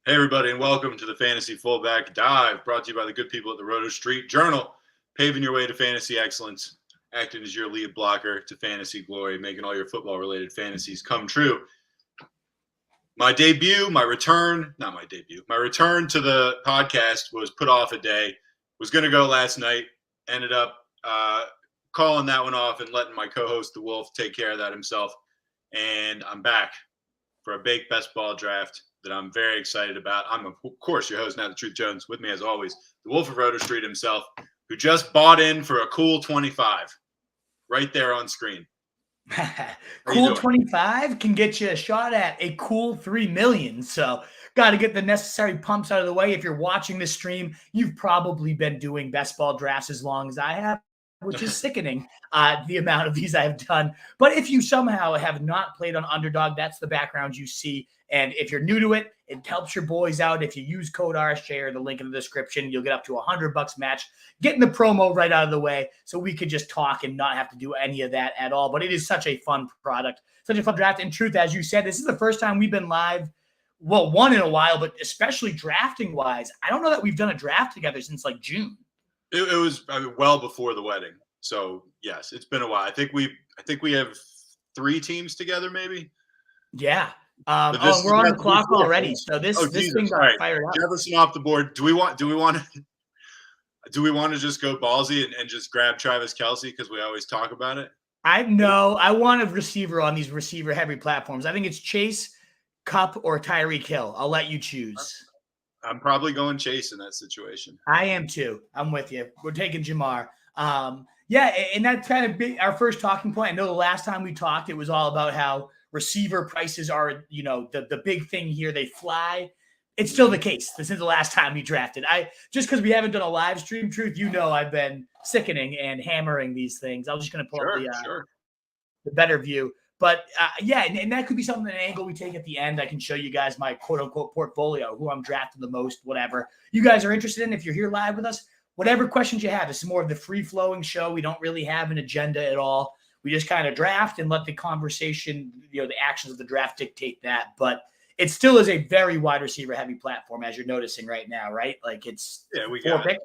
Hey, everybody, and welcome to the Fantasy Fullback Dive, brought to you by the good people at the Roto Street Journal, paving your way to fantasy excellence, acting as your lead blocker to fantasy glory, making all your football-related fantasies come true. My return to the podcast was put off a day, was going to go last night, ended up calling that one off and letting my co-host, The Wolf, take care of that himself, and I'm back for a big best ball draft that I'm very excited about. I'm, of course, your host, Now the Truth Jones, with me as always, the Wolf of Roto Street himself, who just bought in for a cool 25 right there on screen. Cool 25 can get you a shot at a cool 3 million. So got to get the necessary pumps out of the way. If you're watching this stream, you've probably been doing best ball drafts as long as I have, which is sickening, the amount of these I've done. But if you somehow have not played on Underdog, that's the background you see. And if you're new to it, it helps your boys out. If you use code RSJ or the link in the description, you'll get up to $100 match. Getting the promo right out of the way so we could just talk and not have to do any of that at all. But it is such a fun product, such a fun draft. In truth, as you said, this is the first time we've been live, well, one in a while, but especially drafting-wise. I don't know that we've done a draft together since like June. It was well before the wedding. So, yes, it's been a while. I think we have 3 teams together, maybe. Yeah. We're on the clock already. So this thing got fired up. Jefferson off the board. Do we want to just go ballsy and just grab Travis Kelce because we always talk about it? I want a receiver on these receiver-heavy platforms. I think it's Chase, Kupp, or Tyreek Hill. I'll let you choose. I'm probably going Chase in that situation. I am too. I'm with you. We're taking Jamar. Yeah, and that's kind of our first talking point. I know the last time we talked, it was all about how receiver prices are, the big thing here. They fly. It's still the case. This is the last time we drafted. Just because we haven't done a live stream, Truth, I've been sickening and hammering these things. I was just going to pull up the better view. But and that could be something, an angle we take at the end. I can show you guys my quote unquote portfolio, who I'm drafting the most, whatever you guys are interested in. If you're here live with us, whatever questions you have, this is more of the free flowing show. We don't really have an agenda at all. We just kind of draft and let the conversation, the actions of the draft dictate that. But it still is a very wide receiver heavy platform, as you're noticing right now, right? Like it's we got 4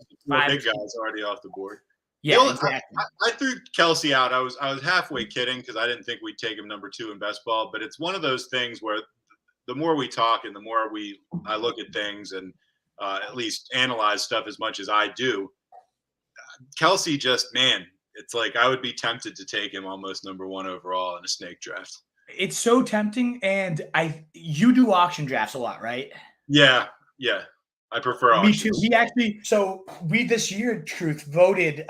big guys already off the board. Yeah, exactly. I threw Kelce out. I was halfway kidding because I didn't think we'd take him number 2 in best ball. But it's one of those things where the more we talk and the more I look at things and at least analyze stuff as much as I do, Kelce it's like I would be tempted to take him almost number 1 overall in a snake draft. It's so tempting, and you do auction drafts a lot, right? Yeah. I prefer auctions. Me too. We this year, Truth, voted.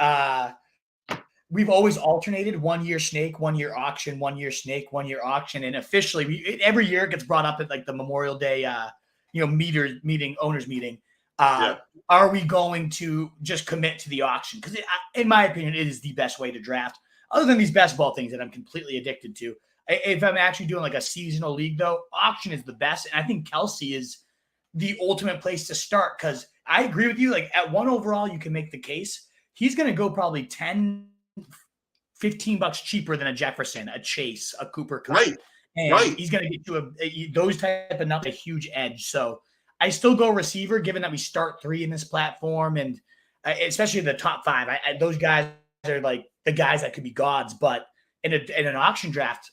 We've always alternated 1 year snake, 1 year auction, 1 year snake, 1 year auction, and officially, every year it gets brought up at like the Memorial Day, owners meeting. Are we going to just commit to the auction? Because in my opinion, it is the best way to draft. Other than these best ball things that I'm completely addicted to. If I'm actually doing like a seasonal league, though, auction is the best. And I think Kelce is the ultimate place to start because I agree with you. Like at 1 overall, you can make the case. He's going to go probably $10, $15 cheaper than a Jefferson, a Chase, a Cooper Kupp. Right. He's going to get you those type of numbers, a huge edge. So I still go receiver, given that we start 3 in this platform, and especially the top 5. Those guys are like the guys that could be gods. But in an auction draft,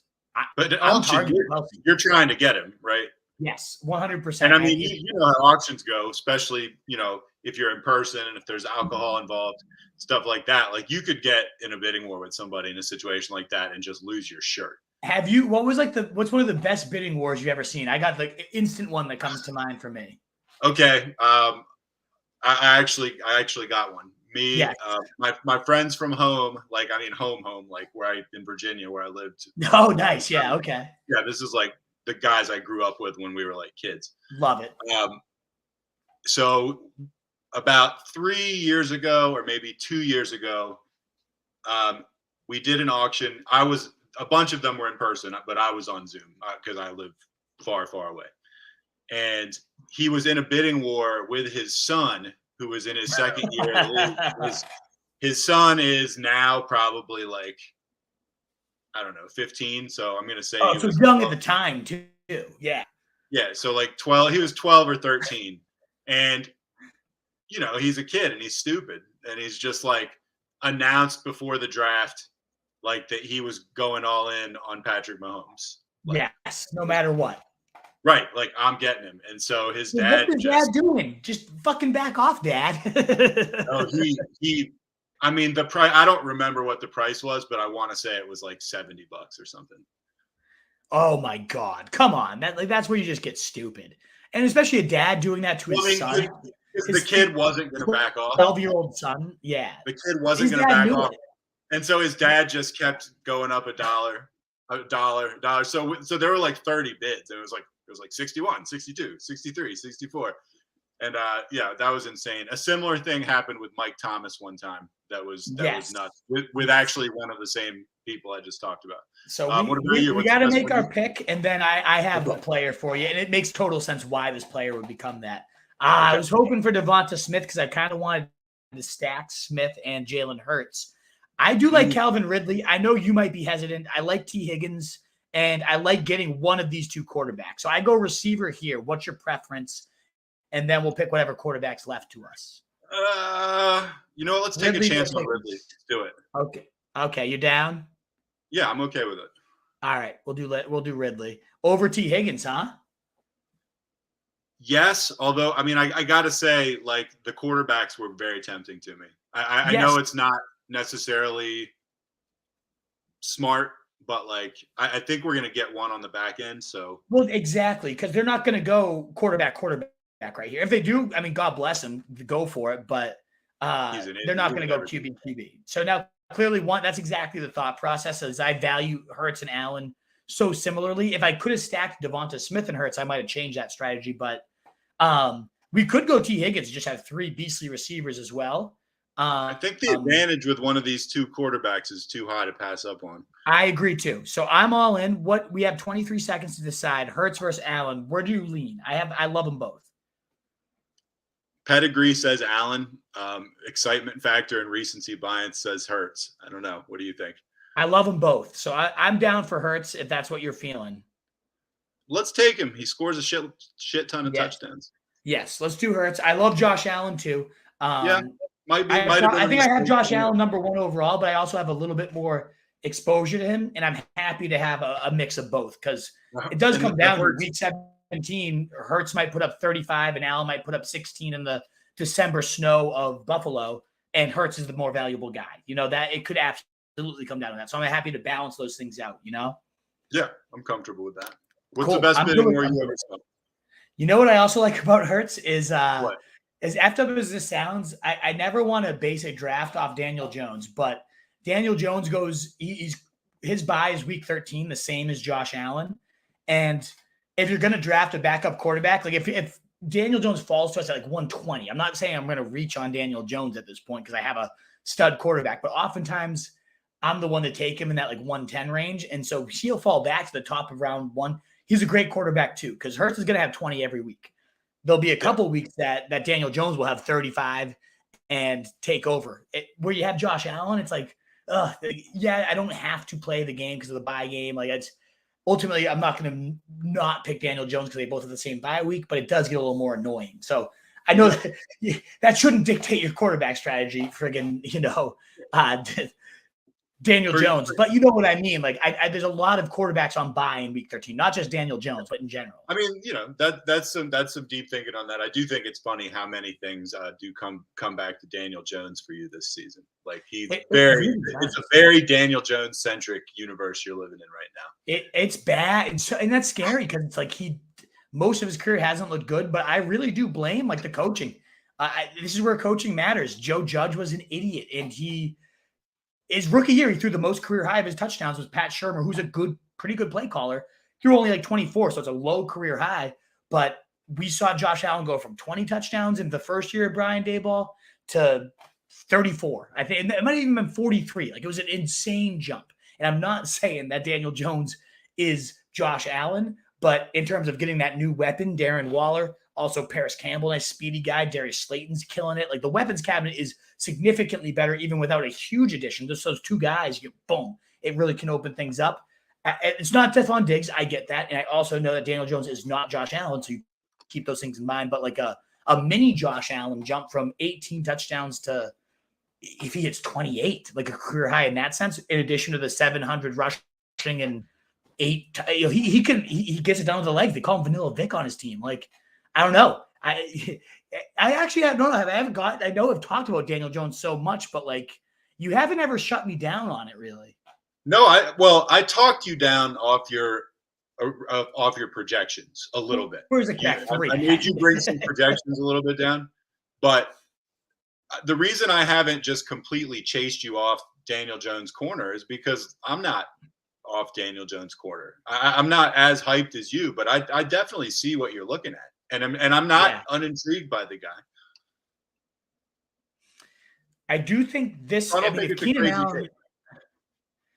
you're trying to get him, right? Yes, 100%. And I mean, you know how auctions go, especially if you're in person and if there's alcohol involved, stuff like that. Like you could get in a bidding war with somebody in a situation like that and just lose your shirt. Have you? What's one of the best bidding wars you've ever seen? I got the instant one that comes to mind for me. Okay, I actually got one. My friends from home, home, like in Virginia where I lived. Oh, nice. Yeah. Okay. Yeah, this is like the guys I grew up with when we were like kids. Love it. So about 3 years ago, or maybe 2 years ago, we did an auction. A bunch of them were in person, but I was on Zoom because I live far, far away. And he was in a bidding war with his son, who was in his second year in the league. His son is now probably like, I don't know, 15. So I'm going to say. Oh, so young at the time too. Yeah. Yeah, so like 12, he was 12 or 13. And he's a kid and he's stupid. And he's just like announced before the draft like that he was going all in on Patrick Mahomes. Like, yes, no matter what. Right, like I'm getting him. And so his dad What's his dad doing? Just fucking back off, Dad. oh, I mean the price, I don't remember what the price was, but I want to say it was like $70 or something. Oh my God. Come on. That's where you just get stupid. And especially a dad doing that to his son. The kid wasn't going to back off. 12-year-old son. Yeah. The kid wasn't going to back off. And so his dad just kept going up a dollar. So there were like 30 bids. And it was like 61, 62, 63, 64. And that was insane. A similar thing happened with Mike Thomas one time. That was nuts. With actually one of the same people I just talked about. So we got to make our pick, and then I have a player for you, and it makes total sense why this player would become that. I was hoping for Devonta Smith because I kind of wanted to stack Smith and Jalen Hurts. I do like Calvin Ridley. I know you might be hesitant. I like T. Higgins, and I like getting one of these two quarterbacks. So I go receiver here. What's your preference? And then we'll pick whatever quarterback's left to us. Let's take a chance on Ridley. Let's do it. Okay, you down? Yeah, I'm okay with it. All right, we'll do Ridley over T. Higgins, huh? Yes, although I mean I gotta say, like, the quarterbacks were very tempting to me. I know it's not necessarily smart, but like I think we're gonna get one on the back end. So exactly, because they're not gonna go quarterback right here. If they do, I mean, God bless them, go for it, but they're not going to go QB. So now clearly that's exactly the thought process, as I value Hurts and Allen so similarly. If I could have stacked Devonta Smith and Hurts, I might have changed that strategy, but we could go T. Higgins, just have three beastly receivers as well. I think the advantage with one of these two quarterbacks is too high to pass up on. I agree too. So I'm all in. We have 23 seconds to decide. Hurts versus Allen. Where do you lean? I love them both. Pedigree says Allen. Excitement factor and recency bias says Hurts. I don't know. What do you think? I love them both. So I'm down for Hurts if that's what you're feeling. Let's take him. He scores a shit ton of touchdowns. Yes, let's do Hurts. I love Josh Allen too. Might be. I think I have Josh Allen number one overall, but I also have a little bit more exposure to him, and I'm happy to have a mix of both because it does come down to week 17. Hurts might put up 35, and Allen might put up 16 in the December snow of Buffalo, and Hurts is the more valuable guy. That it could absolutely come down to that. So I'm happy to balance those things out. Yeah, I'm comfortable with that. What's the best bidding war you ever saw? You know what I also like about Hurts is as effed up as this sounds, I never want to base a draft off Daniel Jones, but Daniel Jones goes, his bye is week 13, the same as Josh Allen. And if you're going to draft a backup quarterback, like if Daniel Jones falls to us at like 120, I'm not saying I'm going to reach on Daniel Jones at this point because I have a stud quarterback, but oftentimes I'm the one to take him in that like 110 range. And so he'll fall back to the top of round one. He's a great quarterback too, because Hurts is going to have 20 every week. There'll be a couple weeks that Daniel Jones will have 35 and take over. Where you have Josh Allen, it's like, I don't have to play the game because of the bye game. Like it's ultimately, I'm not going to not pick Daniel Jones because they both have the same bye week, but it does get a little more annoying. So I know that shouldn't dictate your quarterback strategy, friggin', Daniel Jones, but you know what I mean? Like there's a lot of quarterbacks on bye in week 13, not just Daniel Jones, but in general. I mean, that's some deep thinking on that. I do think it's funny how many things do come back to Daniel Jones for you this season. Like it's a very Daniel Jones centric universe you're living in right now. It's bad. And that's scary because it's like most of his career hasn't looked good, but I really do blame like the coaching. This is where coaching matters. Joe Judge was an idiot, and his rookie year, he threw the most career high of his touchdowns with Pat Shurmur, who's a pretty good play caller. He threw only like 24, so it's a low career high. But we saw Josh Allen go from 20 touchdowns in the first year of Brian Daboll to 34. I think it might have even been 43. Like it was an insane jump. And I'm not saying that Daniel Jones is Josh Allen, but in terms of getting that new weapon, Darren Waller, also Paris Campbell, nice speedy guy. Darius Slayton's killing it. Like the weapons cabinet is significantly better, even without a huge addition. Just those two guys, boom, it really can open things up. It's not Stephon Diggs. I get that. And I also know that Daniel Jones is not Josh Allen. So you keep those things in mind. But like a mini Josh Allen jump from 18 touchdowns to, if he hits 28, like a career high in that sense, in addition to the 700 rushing and 8, he gets it down with the legs. They call him Vanilla Vic on his team. Like, I don't know. I actually don't know. I know I've talked about Daniel Jones so much, but like, you haven't ever shut me down on it, really. No, I talked you down off your projections a little bit. Where's the cat? I made you bring some projections a little bit down, but the reason I haven't just completely chased you off Daniel Jones' corner is because I'm not off Daniel Jones' corner. I'm not as hyped as you, but I definitely see what you're looking at, and I'm not unintrigued by the guy. I do think this. I don't think it's Keenan Allen.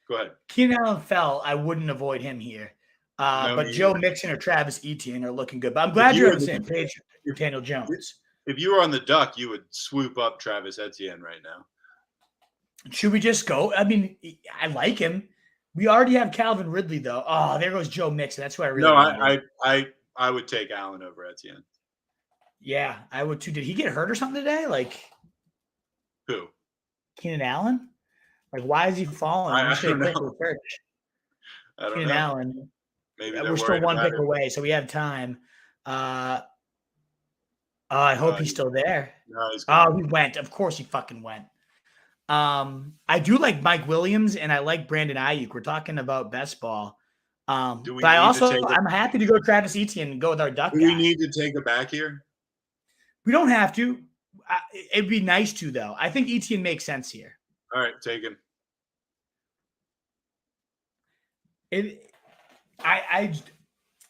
Go ahead. Keenan Allen fell. I wouldn't avoid him here. But Joe Mixon or Travis Etienne are looking good. But I'm glad you're on the same page with Daniel Jones. If you were on the Duck, you would swoop up Travis Etienne right now. Should we just go? I mean, I like him. We already have Calvin Ridley, though. Oh, there goes Joe Mixon. That's what I really No, I would take Allen over Etienne. Yeah, I would too. Did he get hurt or something today? Like who? Keenan Allen? Like, why is he falling? I don't know. Keenan Allen. Maybe we're still one pick away, so we have time. I hope he's still there. No, he's he went. Of course he fucking went. I do like Mike Williams and I like Brandon Ayuk. We're talking about best ball. But I'm happy to go Travis Etienne and go with our Duck guy. Do we need to take a back here? We don't have to. It'd be nice to, though. I think Etienne makes sense here. All right, take him.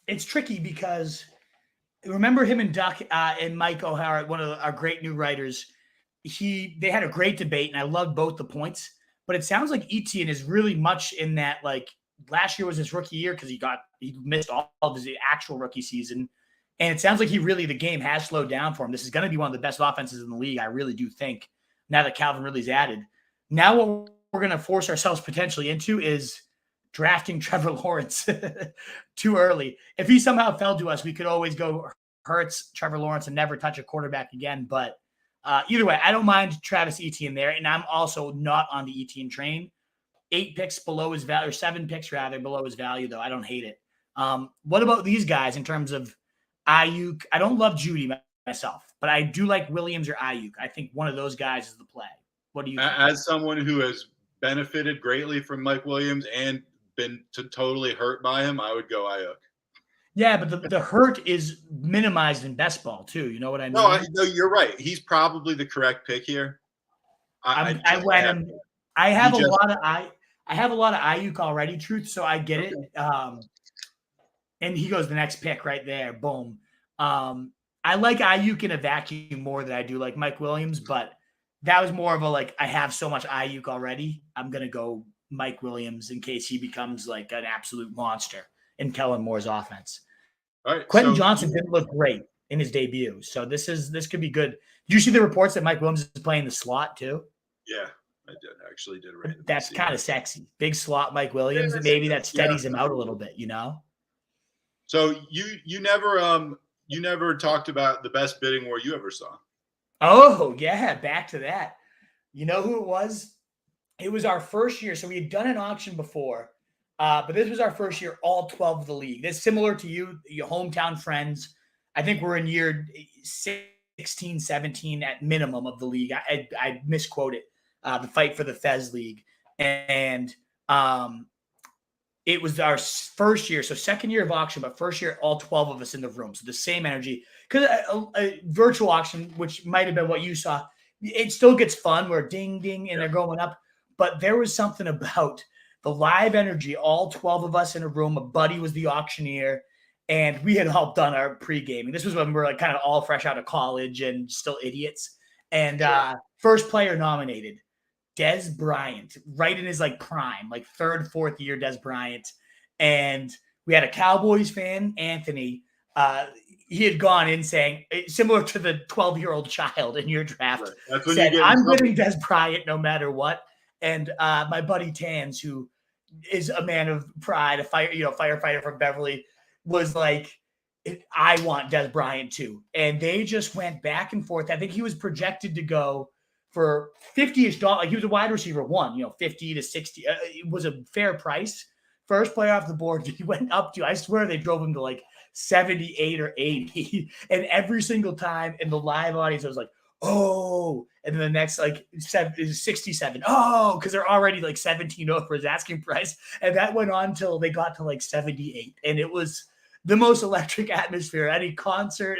It's tricky because remember him and Duck and Mike O'Hara, one of our great new writers. They had a great debate, and I loved both the points. But it sounds like Etienne is really much in that, like, last year was his rookie year because he missed all of his actual rookie season. And it sounds like the game has slowed down for him. This is going to be one of the best offenses in the league, I really do think, now that Calvin Ridley's added. Now what we're going to force ourselves potentially into is drafting Trevor Lawrence too early. If he somehow fell to us, we could always go Hurts, Trevor Lawrence, and never touch a quarterback again. But either way, I don't mind Travis Etienne there. And I'm also not on the Etienne train. 8 picks below his value, or 7 picks rather below his value, though. I don't hate it. What about these guys in terms of Ayuk? I don't love Judy myself, but I do like Williams or Ayuk. I think one of those guys is the play. What do you think? As someone who has benefited greatly from Mike Williams and been totally hurt by him, I would go Ayuk. Yeah, but the hurt is minimized in best ball too. You know what I mean? No, you're right. He's probably the correct pick here. I have a lot of Ayuk already, Truth, so I get it. And he goes the next pick right there. Boom. I like Ayuk in a vacuum more than I do like Mike Williams, but that was more of a like, I have so much Ayuk already. I'm going to go Mike Williams in case he becomes like an absolute monster in Kellen Moore's offense. All right, Quentin Johnson didn't look great in his debut, so this could be good. Did you see the reports that Mike Williams is playing the slot too? Yeah, I did. Right. That's kind of sexy. Big slot Mike Williams, and maybe that steadies him out a little bit, you know? So you never talked about the best bidding war you ever saw. Oh, yeah, back to that. You know who it was? It was our first year. So we had done an auction before, but this was our first year, all 12 of the league. It's similar to you, your hometown friends. I think we're in year 16, 17 at minimum of the league. I misquoted the fight for the Fez League. And it was our first year. So second year of auction, but first year, all 12 of us in the room. So the same energy. Because a virtual auction, which might have been what you saw, it still gets fun where ding, ding, and they're going up. But there was something about the live energy, all 12 of us in a room. A buddy was the auctioneer, and we had all done our pre-gaming. This was when we were like kind of all fresh out of college and still idiots. And first player nominated, Dez Bryant, right in his like prime, like third, fourth year Dez Bryant. And we had a Cowboys fan, Anthony. He had gone in saying, similar to the 12-year-old child in your draft, right. said, I'm getting Dez Bryant no matter what. And my buddy Tans, who is a man of pride, a firefighter from Beverly, was like, I want Des Bryant too. And they just went back and forth. I think he was projected to go for $50-ish. Like he was a wide receiver one, 50 to 60. It was a fair price. First player off the board, he went up to, I swear they drove him to like 78 or 80. And every single time in the live audience, it was like, oh, and then the next like 67. Oh, because they're already like 17 over his asking price. And that went on till they got to like 78. And it was the most electric atmosphere. Any concert,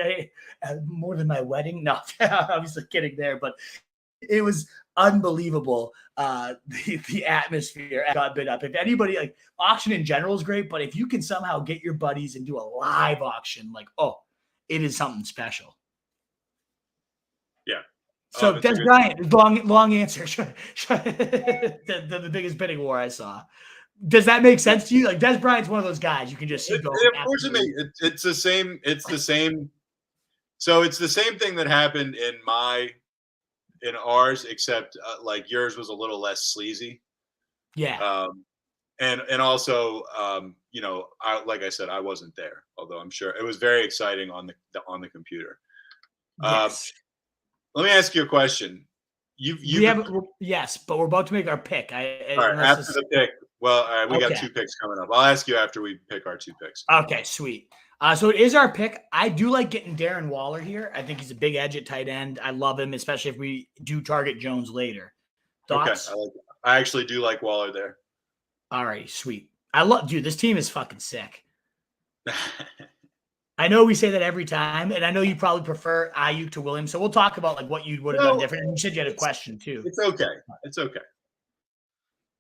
more than my wedding. No, obviously kidding there, but it was unbelievable. The atmosphere got bid up. If anybody, like, auction in general is great, but if you can somehow get your buddies and do a live auction, like, it is something special. Yeah. So Des Bryant, long answer. the biggest bidding war I saw. Does that make sense to you? Like Des Bryant's one of those guys you can just see go. Unfortunately, it's the same. It's the same. So it's the same thing that happened in ours, except like yours was a little less sleazy. Yeah. And also, like I said, I wasn't there, although I'm sure it was very exciting on the computer. Yes. Let me ask you a question. Yes, but we're about to make our pick. All right, after the pick. Well, we got 2 picks coming up. I'll ask you after we pick our 2 picks. Okay, sweet. So it is our pick. I do like getting Darren Waller here. I think he's a big edge at tight end. I love him, especially if we do target Jones later. Thoughts? Okay, I like it. I actually do like Waller there. All right, sweet. Dude, this team is fucking sick. I know we say that every time, and I know you probably prefer Ayuk to Williams. So we'll talk about like what you would have done different. And you said you had a question too. It's okay.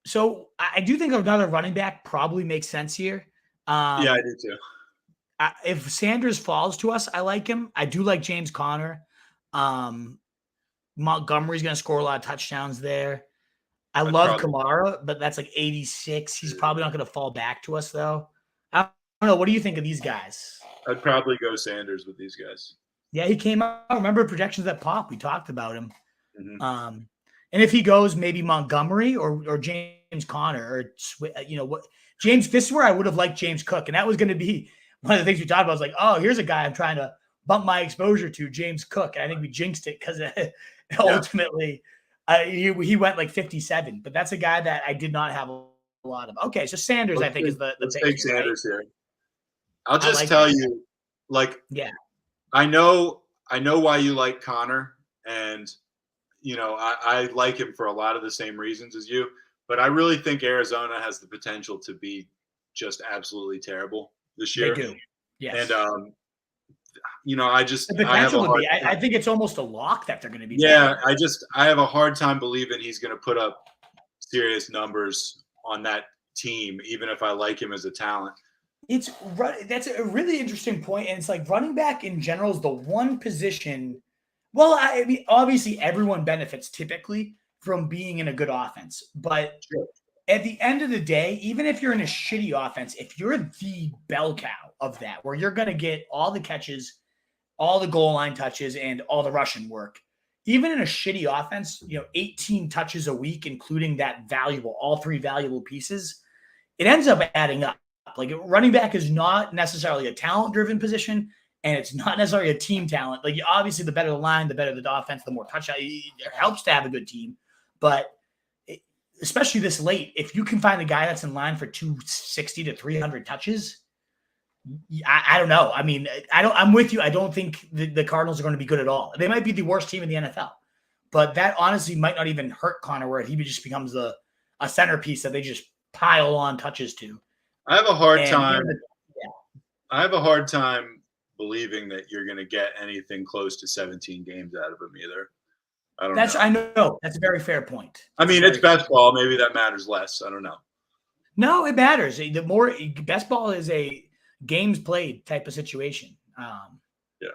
So I do think another running back probably makes sense here. Yeah, I do too. If Sanders falls to us, I like him. I do like James Conner. Montgomery's going to score a lot of touchdowns there. I love Kamara, but that's like 86. He's probably not going to fall back to us, though. I don't know. What do you think of these guys? I'd probably go Sanders with these guys. Yeah, he came out. Remember projections that pop? We talked about him. Mm-hmm. And if he goes, maybe Montgomery or James Conner or what? James. This is where I would have liked James Cook, and that was going to be one of the things we talked about. I was like, oh, here's a guy I'm trying to bump my exposure to, James Cook. And I think we jinxed it because ultimately he went like 57. But that's a guy that I did not have a lot of. Okay, so Sanders, I think, is the let's pick take here, Sanders right? here. I'll just tell you, like, yeah, I know why you like Connor, and I like him for a lot of the same reasons as you. But I really think Arizona has the potential to be just absolutely terrible this year. They do. Yes. And I think it's almost a lock that they're going to be. Yeah, I have a hard time believing he's going to put up serious numbers on that team, even if I like him as a talent. That's a really interesting point, and it's like running back in general is the one position. Well, I mean, obviously everyone benefits typically from being in a good offense, but at the end of the day, even if you're in a shitty offense, if you're the bell cow of that, where you're going to get all the catches, all the goal line touches, and all the rushing work, even in a shitty offense, 18 touches a week, including all 3 valuable pieces, it ends up adding up. Like running back is not necessarily a talent-driven position, and it's not necessarily a team talent. Like obviously, the better the line, the better the offense, the more touchdowns. It helps to have a good team, but especially this late, if you can find a guy that's in line for 260 to 300 touches, I don't know. I mean, I'm with you. I don't think the Cardinals are going to be good at all. They might be the worst team in the NFL, but that honestly might not even hurt Connor, where he just becomes a centerpiece that they just pile on touches to. I have a hard time. I have a hard time believing that you're going to get anything close to 17 games out of him either. I don't know. I know. That's a very fair point. I mean, it's best ball. Maybe that matters less. I don't know. No, it matters. The more best ball is a games played type of situation. Yeah.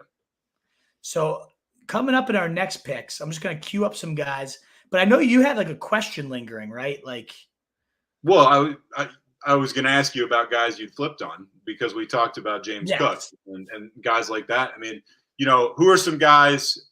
So coming up in our next picks, I'm just going to queue up some guys, but I know you had like a question lingering, right? Like, well, I was going to ask you about guys you'd flipped on because we talked about James Cook and guys like that. I mean, who are some guys,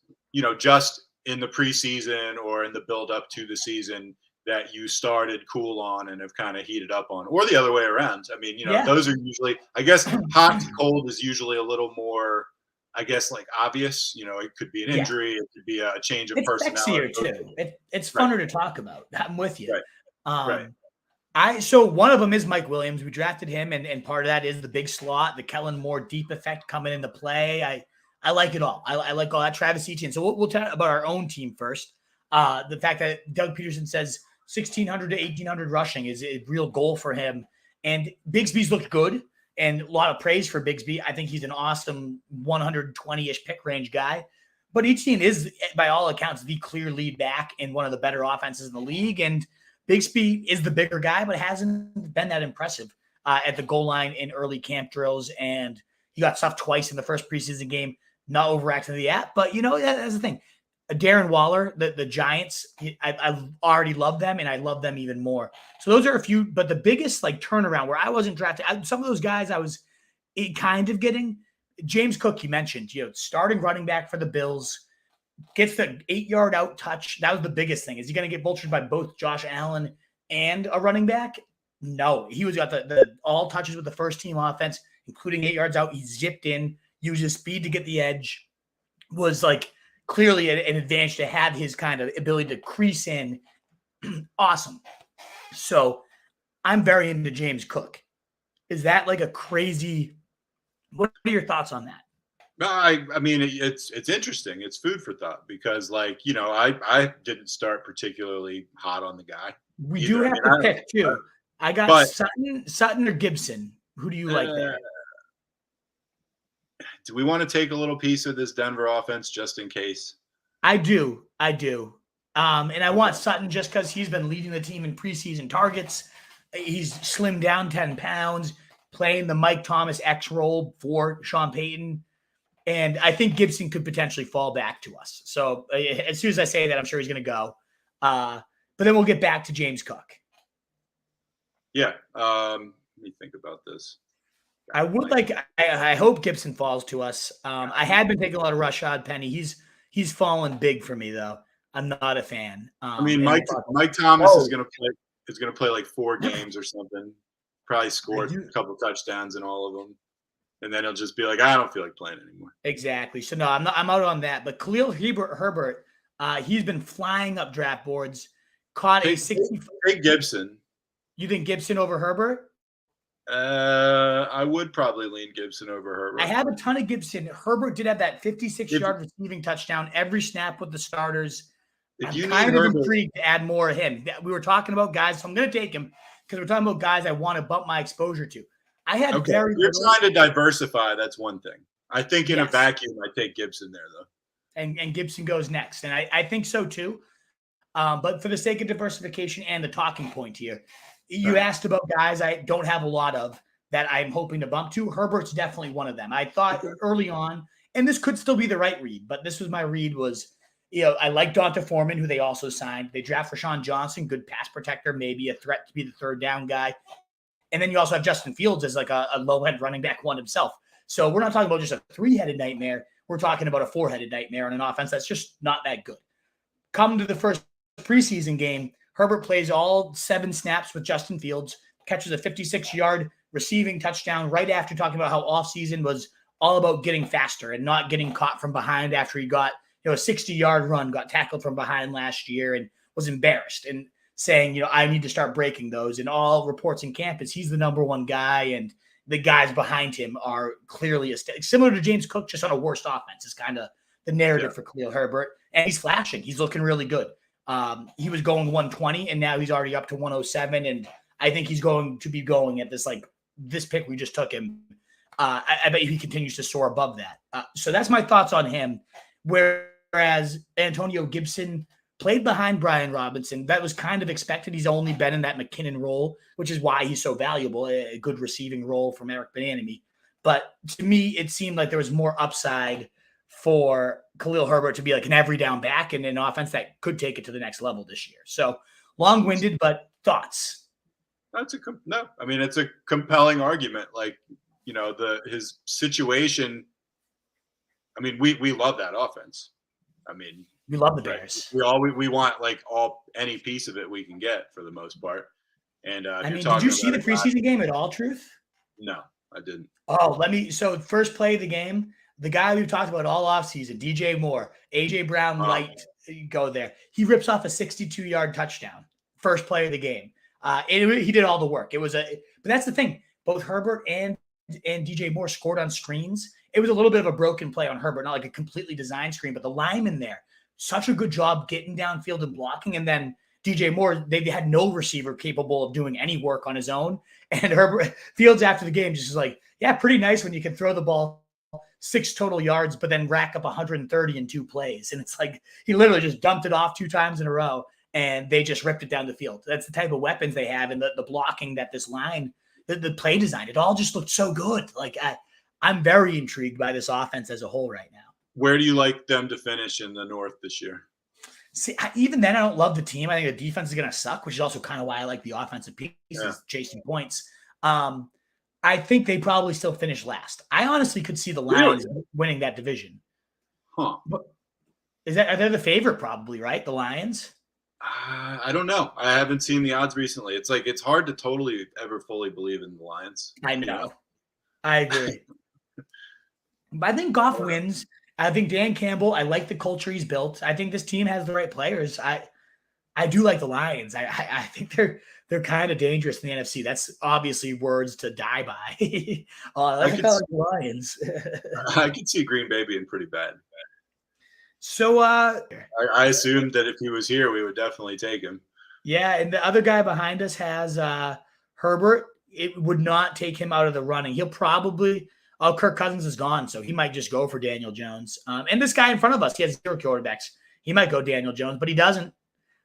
just in the preseason or in the build up to the season that you started cool on and have kind of heated up on, or the other way around. I mean, Yeah. those are usually, I guess, hot to cold is usually a little more, I guess, like obvious. It could be an injury, it could be a change of It's personality. sexier too. It's Right. funner to talk about. I'm with you. Right. So one of them is Mike Williams. We drafted him, and part of that is the big slot, the Kellen Moore deep effect coming into play. I like it all. I like all that. Travis Etienne. So we'll talk about our own team first. The fact that Doug Peterson says 1,600 to 1,800 rushing is a real goal for him. And Bigsby's looked good, and a lot of praise for Bigsby. I think he's an awesome 120-ish pick range guy. But Etienne is, by all accounts, the clear lead back in one of the better offenses in the league. And Bigsby is the bigger guy, but hasn't been that impressive at the goal line in early camp drills. And he got stuffed twice in the first preseason game, not overacting the app. But, that's the thing. Darren Waller, the Giants, I already love them, and I love them even more. So those are a few. But the biggest turnaround where I wasn't drafted, some of those guys I was kind of getting. James Cook, you mentioned, starting running back for the Bills. Gets the 8-yard out touch. That was the biggest thing. Is he going to get vultured by both Josh Allen and a running back? No. He got the all touches with the first team offense, including 8 yards out. He zipped in, used his speed to get the edge. Was clearly an advantage to have his kind of ability to crease in. Awesome. So I'm very into James Cook. Is that a crazy? What are your thoughts on that? No, I mean, it's interesting. It's food for thought because, I didn't start particularly hot on the guy. We do have to pick too. I got Sutton or Gibson. Who do you like there? Do we want to take a little piece of this Denver offense just in case? I do. And I want Sutton just because he's been leading the team in preseason targets. He's slimmed down 10 pounds, playing the Mike Thomas X role for Sean Payton. And I think Gibson could potentially fall back to us. So as soon as I say that, I'm sure he's going to go. But then we'll get back to James Cook. Yeah. Let me think about this. I would I hope Gibson falls to us. I had been taking a lot of Rashad Penny. He's fallen big for me, though. I'm not a fan. I mean, Mike Thomas is going to play like 4 games or something. Probably score a couple touchdowns in all of them. And then he'll just be like, I don't feel like playing anymore. Exactly. So no, I'm out on that. But Khalil Herbert, he's been flying up draft boards. Caught a 60. Take Gibson. You think Gibson over Herbert? I would probably lean Gibson over Herbert. I have a ton of Gibson. Herbert did have that 56-yard receiving touchdown every snap with the starters. I'm kind of intrigued to add more of him. We were talking about guys, so I'm going to take him because we're talking about guys I want to bump my exposure to. I had You're trying to diversify. That's one thing. I think in a vacuum, I take Gibson there, though. And Gibson goes next. And I think so, too. But for the sake of diversification and the talking point here, you asked about guys I don't have a lot of that I'm hoping to bump to. Herbert's definitely one of them. I thought early on, and this could still be the right read, but this was my read was, I like Donta Foreman, who they also signed. They draft Rashawn Johnson, good pass protector, maybe a threat to be the third down guy. And then you also have Justin Fields as a low-end running back one himself. So we're not talking about just a 3-headed nightmare. We're talking about a 4-headed nightmare on an offense that's just not that good. Come to the first preseason game, Herbert plays all 7 snaps with Justin Fields, catches a 56-yard receiving touchdown right after talking about how offseason was all about getting faster and not getting caught from behind after he got a 60-yard run, got tackled from behind last year and was embarrassed and saying, I need to start breaking those. And all reports in camp is he's the number one guy, and the guys behind him are clearly similar to James Cook, just on a worse offense is kind of the narrative for Khalil Herbert. And he's flashing. He's looking really good. He was going 120, and now he's already up to 107. And I think he's going to be going at this pick we just took him. I bet he continues to soar above that. So that's my thoughts on him. Whereas Antonio Gibson played behind Brian Robinson. That was kind of expected. He's only been in that McKinnon role, which is why he's so valuable, a good receiving role from Eric Bieniemy. But to me, it seemed like there was more upside for Khalil Herbert to be like an every down back and an offense that could take it to the next level this year. So long-winded, but thoughts. It's a compelling argument. His situation. I mean, we love that offense. I mean, We love the Right. Bears. We want like any piece of it we can get for the most part. And if I you're mean, did talking you see about the a guy, preseason game at all, Truth? no, I didn't. Oh, so first play of the game, the guy we've talked about all offseason, DJ Moore, AJ Brown light, go there. He rips off a 62-yard touchdown. First play of the game. He did all the work. But that's the thing. Both Herbert and DJ Moore scored on screens. It was a little bit of a broken play on Herbert, not like a completely designed screen, but the lineman there, such a good job getting downfield and blocking. And then DJ Moore, they had no receiver capable of doing any work on his own. And Herbert Fields after the game just is like, yeah, pretty nice when you can throw the ball 6 total yards, but then rack up 130 in 2 plays. And it's like he literally just dumped it off 2 times in a row, and they just ripped it down the field. That's the type of weapons they have, and the blocking that this line, the play design, it all just looked so good. Like I'm very intrigued by this offense as a whole right now. Where do you like them to finish in the North this year? See, even then, I don't love the team. I think the defense is going to suck, which is also kind of why I like the offensive pieces chasing points. I think they probably still finish last. I honestly could see the Lions winning that division. Huh? Are they the favorite? Probably, right? The Lions. I don't know. I haven't seen the odds recently. It's like it's hard to totally ever fully believe in the Lions. I know. I agree. But I think Goff wins. I think Dan Campbell, I like the culture he's built. I think this team has the right players. I do like the Lions. I think they're kind of dangerous in the NFC. That's obviously words to die by. I like the Lions. I could see Green Bay being pretty bad. So I assumed that if he was here, we would definitely take him. Yeah, and the other guy behind us has Herbert. It would not take him out of the running. He'll probably Kirk Cousins is gone, so he might just go for Daniel Jones. And this guy in front of us, he has 0 quarterbacks. He might go Daniel Jones, but he doesn't.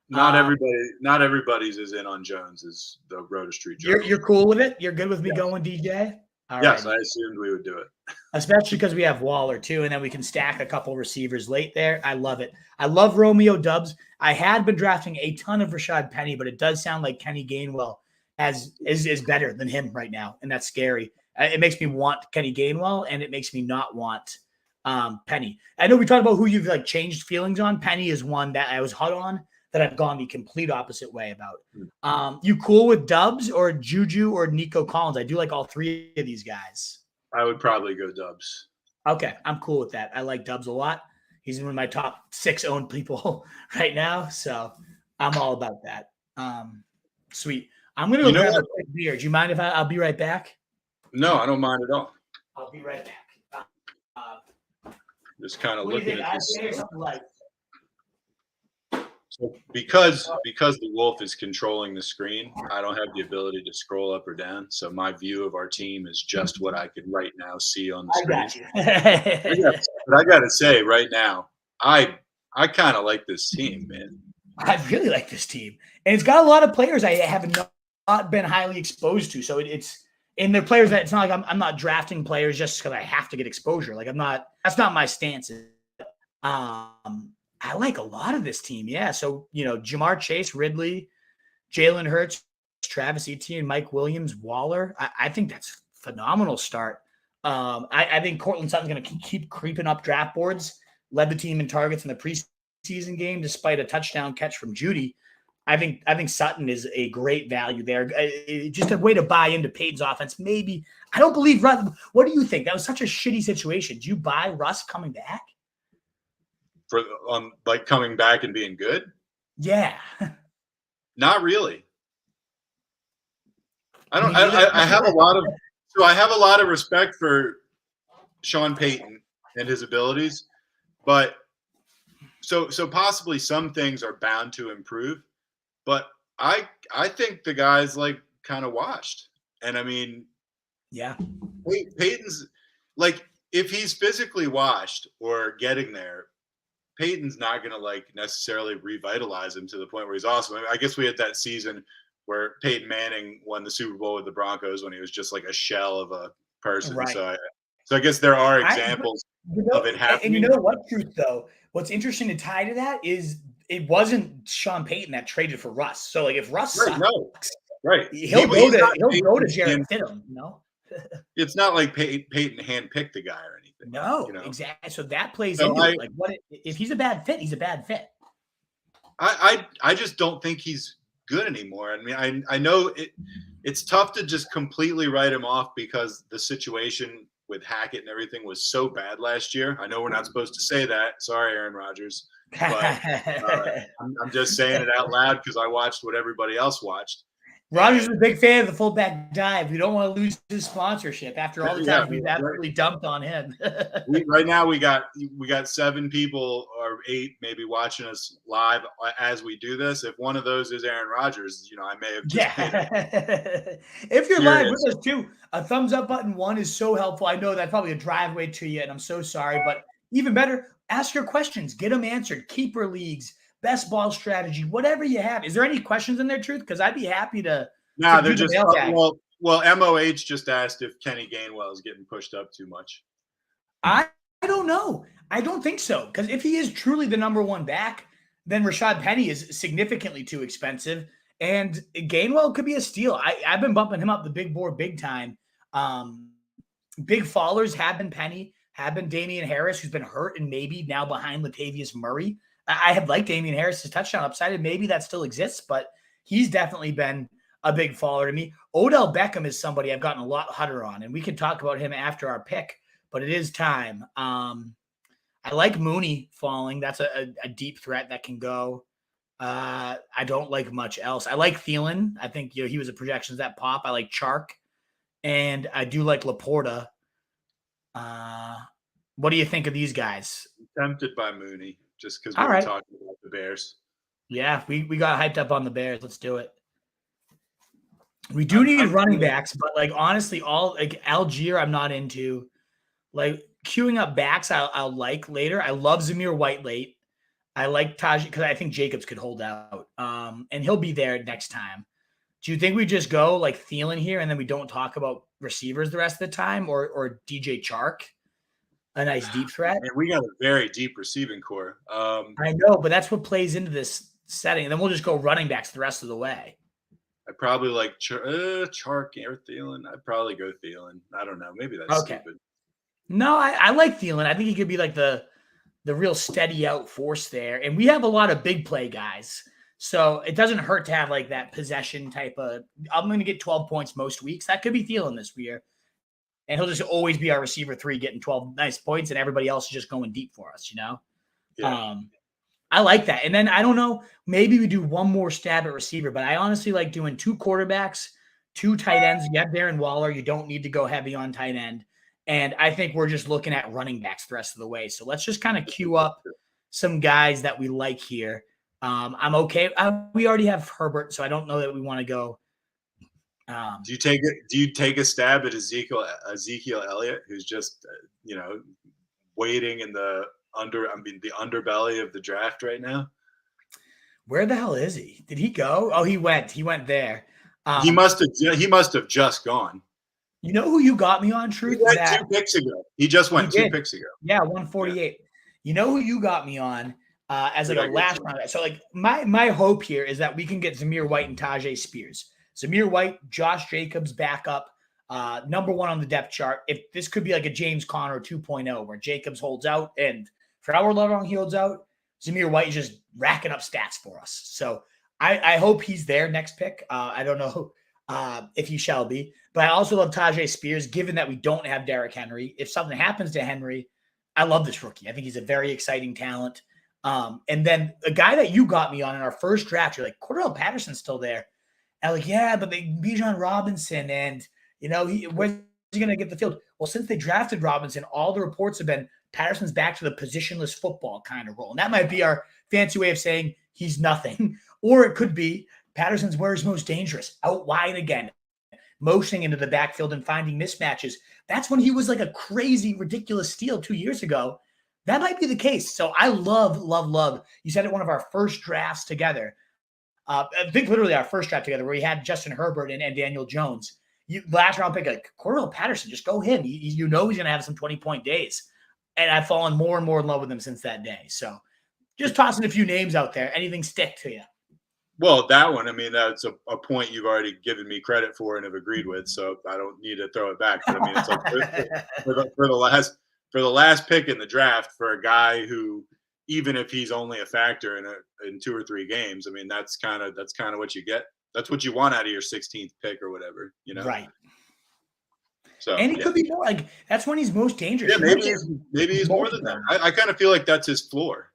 Not everybody's as in on Jones as the Roto Street Journal. You're cool with it? You're good with me going DJ? All yes, right. I assumed we would do it. Especially because we have Waller too, and then we can stack a couple receivers late there. I love it. I love Romeo Dubs. I had been drafting a ton of Rashad Penny, but it does sound like Kenny Gainwell is better than him right now, and that's scary. It makes me want Kenny Gainwell, and it makes me not want Penny. I know we talked about who you've like changed feelings on. Penny is one that I was hot on that I've gone the complete opposite way about. You cool with Dubs or Juju or Nico Collins? I do like all 3 of these guys. I would probably go Dubs. Okay, I'm cool with that. I like Dubs a lot. He's one of my top 6 owned people right now, so I'm all about that. Sweet. I'm going to go grab a quick beer. Do you mind if I'll be right back? No, I don't mind at all. I'll be right back. Just kind of looking at this. Like? So because the wolf is controlling the screen, I don't have the ability to scroll up or down. So my view of our team is just what I could right now see on the screen. I got you. But I got to say, right now, I kind of like this team, man. I really like this team, and it's got a lot of players I have not been highly exposed to. So it's and they're players that it's not like I'm not drafting players just because I have to get exposure. Like that's not my stance. I like a lot of this team. Yeah. So, Jamar Chase, Ridley, Jalen Hurts, Travis Etienne, Mike Williams, Waller. I think that's a phenomenal start. I think Cortland Sutton's going to keep creeping up draft boards, led the team in targets in the preseason game, despite a touchdown catch from Judy. I think Sutton is a great value there. Just a way to buy into Peyton's offense. Maybe I don't believe Russ. What do you think? That was such a shitty situation. Do you buy Russ coming back? For like coming back and being good? Yeah. Not really. I have a lot of respect for Sean Payton and his abilities, but so possibly some things are bound to improve, but I think the guy's like kind of washed. And I mean, yeah, Peyton's like, if he's physically washed or getting there, Peyton's not going to like necessarily revitalize him to the point where he's awesome. I mean, I guess we had that season where Peyton Manning won the Super Bowl with the Broncos when he was just like a shell of a person. Right. So I guess there are examples of it happening. And you know what, Truth, though? What's interesting to tie to that is it wasn't Sean Payton that traded for Russ. So like if Russ sucks, he'll go to Jared Stidham, It's not like Peyton handpicked the guy or anything. anything. No, You know, exactly. So that plays so into it. Like, what if he's a bad fit? He's a bad fit. I just don't think he's good anymore. I mean, I know it's tough to just completely write him off because the situation with Hackett and everything was so bad last year. I know we're not supposed to say that. Sorry, Aaron Rodgers, but I'm just saying it out loud because I watched what everybody else watched. Rogers is a big fan of the fullback dive. We don't want to lose his sponsorship after all the Yeah, times we've absolutely dumped on him. right now we got 7 people or 8 maybe watching us live as we do this. If one of those is Aaron Rodgers, I may have just made it. If you're live Serious. with us too, a thumbs up button 1 is so helpful. I know that's probably a driveway to you, and I'm so sorry, but even better, ask your questions, get them answered. Keeper leagues, best ball strategy, whatever you have. Is there any questions in there, Truth? Because I'd be happy to. Nah, do they're the just mailbag. well. MOH just asked if Kenny Gainwell is getting pushed up too much. I don't know. I don't think so. Because if he is truly the number 1 back, then Rashad Penny is significantly too expensive. And Gainwell could be a steal. I've been bumping him up the big board big time. Big fallers have been Penny, have been Damian Harris, who's been hurt and maybe now behind Latavius Murray. I have liked Damian Harris's touchdown upside, and maybe that still exists, but he's definitely been a big faller to me. Odell Beckham is somebody I've gotten a lot hotter on, and we can talk about him after our pick, but it is time. I like Mooney falling. That's a deep threat that can go. I don't like much else. I like Thielen. I think he was a projections that pop. I like Chark, and I do like Laporta. What do you think of these guys? I'm tempted by Mooney just because we All were right. talking about the Bears. Yeah, we got hyped up on the Bears. Let's do it. We do need running backs, but like honestly, all like Algier, I'm not into. Like queuing up backs, I'll like later. I love Zamir White late. I like Taj because I think Jacobs could hold out. And he'll be there next time. Do you think we just go like Thielen here and then we don't talk about receivers the rest of the time, or DJ Chark, a nice deep threat? Man, we got a very deep receiving core. I know, but that's what plays into this setting. And then we'll just go running backs the rest of the way. I probably like Chark or Thielen. I'd probably go Thielen. I don't know. Maybe that's stupid. No, I like Thielen. I think he could be like the real steady out force there. And we have a lot of big play guys. So it doesn't hurt to have like that possession type of, I'm going to get 12 points most weeks. That could be Thielen this year. And he'll just always be our receiver 3 getting 12 nice points and everybody else is just going deep for us, Yeah. I like that. And then I don't know, maybe we do one more stab at receiver, but I honestly like doing 2 quarterbacks, 2 tight ends. You have Darren Waller. You don't need to go heavy on tight end. And I think we're just looking at running backs the rest of the way. So let's just kind of queue up some guys that we like here. I'm okay. We already have Herbert, so I don't know that we want to go. Do you take a stab at Ezekiel Elliott, who's just waiting in the underbelly of the draft right now? Where the hell is he? Did he go? Oh, he went there. He must have just gone. You know who you got me on, Truth? He went 2 picks ago. He just went 2 picks ago. Yeah, 148. Yeah. You know who you got me on as like a last round? So like my hope here is that we can get Zamir White and Tajay Spears. Zamir White, Josh Jacobs backup, number 1 on the depth chart. If this could be like a James Conner 2.0 where Jacobs holds out and for however long he holds out, Zamir White is just racking up stats for us. So I hope he's there next pick. I don't know if he shall be, but I also love Tajay Spears, given that we don't have Derrick Henry. If something happens to Henry, I love this rookie. I think he's a very exciting talent. And then a guy that you got me on in our first draft, you're like, Cordell Patterson's still there. And I'm like, yeah, but they Bijan Robinson and, where's he going to get the field? Well, since they drafted Robinson, all the reports have been Patterson's back to the positionless football kind of role. And that might be our fancy way of saying he's nothing. Or it could be Patterson's where he's most dangerous, out wide again, motioning into the backfield and finding mismatches. That's when he was like a crazy, ridiculous steal 2 years ago. That might be the case. So I love. You said it one of our first drafts together. I think literally our first draft together where we had Justin Herbert and Daniel Jones. Last round pick, like Cordell Patterson, just go him. He's going to have some 20-point days. And I've fallen more and more in love with him since that day. So just tossing a few names out there. Anything stick to you? Well, that one, I mean, that's a point you've already given me credit for and have agreed with, so I don't need to throw it back. But I mean, it's like for the for the last pick in the draft for a guy who, even if he's only a factor in 2 or 3 games, I mean, that's kind of what you get. That's what you want out of your 16th pick or whatever, you know? Right. So, And he could be more like that's when he's most dangerous. Yeah, maybe he's more than that. I kind of feel like that's his floor.